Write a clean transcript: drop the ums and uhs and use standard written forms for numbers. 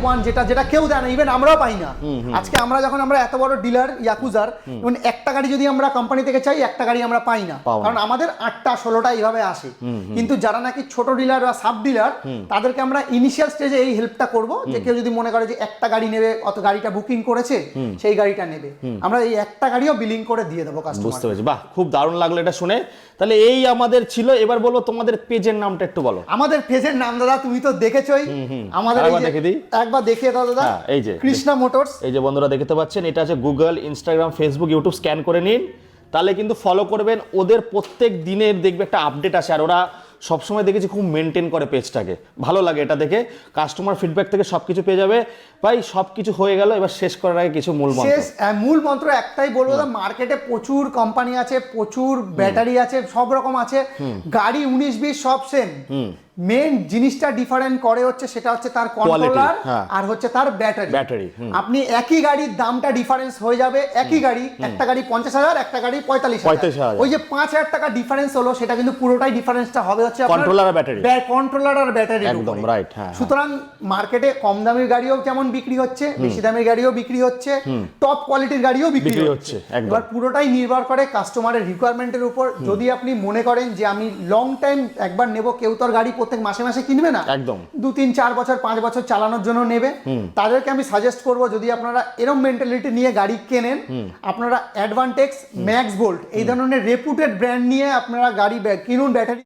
1 যেটা যেটা কেউ দেয় না, ইভেন আমরাও পাই না। আজকে আমরা যখন আমরা এত বড় ডিলার ইয়াকুজার, এবং একটা গাড়ি যদি আমরা কোম্পানি থেকে চাই, একটা গাড়ি আমরা পাই না, কারণ আমাদের 8টা 16টা এইভাবে আসে। কিন্তু যারা নাকি ছোট ডিলার বা সাব ডিলার, তাদেরকে আমরা ইনিশিয়াল স্টেজে এই হেল্পটা করব, যে কেউ যদি মনে করে যে একটা গাড়ি নেবে, অত গাড়িটা বুকিং করেছে, সেই গাড়িটা নেবে, আমরা এই একটা গাড়িও বিলিং করে দিয়ে দেবো কাস্টমার। বুঝতে পেরেছি, বাহ, খুব দারুণ লাগলো এটা শুনে। তাহলে এই আমাদের ছিল, এবার বলবো তোমাদের পেজের নামটা একটু বলো। আমাদের পেজের নাম দাদা তুমি তো দেখেছোই, আমাদের একবার দেখে দিই, একবার দেখিয়ে দাও দাদা। এই যে কৃষ্ণা মোটরস, এই যে বন্ধুরা দেখতে পাচ্ছেন, এটা আছে Google, Instagram, Facebook, YouTube, scan করে নিন, তাহলে কিন্তু ফলো করবেন। ওদের প্রত্যেক দিনের দেখবে একটা আপডেট আসে, আর ওরা সবসময় দেখেছি খুব মেনটেন করে পেজটাকে, ভালো লাগে এটা দেখে। কাস্টমার ফিডব্যাক থেকে সবকিছু পেয়ে যাবে। ভাই সবকিছু হয়ে গেল, এবার শেষ করার আগে কিছু মূল মন্ত্র একটাই বলবো, মার্কেটে প্রচুর কোম্পানি আছে, প্রচুর ব্যাটারি আছে, সব রকম আছে, গাড়ি 19-20 সব সেম। মেন জিনিসটা ডিফারেন্ট করে হচ্ছে, সেটা হচ্ছে তার কন্ট্রোলার আর হচ্ছে তার ব্যাটারি। আপনি একই গাড়ির দামটা ডিফারেন্স হয়ে যাবে, একই গাড়ি, একটা গাড়ি 50,000, একটা গাড়ি 45,000, ওই যে 5,000 টাকা ডিফারেন্স হলো, সেটা কিন্তু পুরোটাই ডিফারেন্সটা হবে হচ্ছে কন্ট্রোলার আর ব্যাটারি, কন্ট্রোলার আর ব্যাটারি। একদম রাইট। সুতরাং মার্কেটে কম দামের গাড়িও যেমন বিক্রি হচ্ছে, বেশি দামের গাড়িও বিক্রি হচ্ছে, টপ কোয়ালিটির গাড়িও বিক্রি হচ্ছে। এবার পুরোটাই নির্ভর করে কাস্টমারের রিকোয়ারমেন্টের উপর। যদি আপনি মনে করেন যে আমি লং টাইম একবার নেব, কেউ তোর গাড়ি প্রত্যেক মাসে মাসে কিনবে না, একদম 2, 3, 4 বছর 5 বছর চালানোর জন্য নেবে, তাদেরকে আমি সাজেস্ট করব, যদি আপনারা এরকম মেন্টালিটি নিয়ে গাড়ি কেনেন, আপনারা অ্যাডভান্টেক্স, ম্যাক্স ভোল্ট এই ধরনের রেপুটেড ব্র্যান্ড নিয়ে আপনারা গাড়ি কিনুন। ব্যাটারি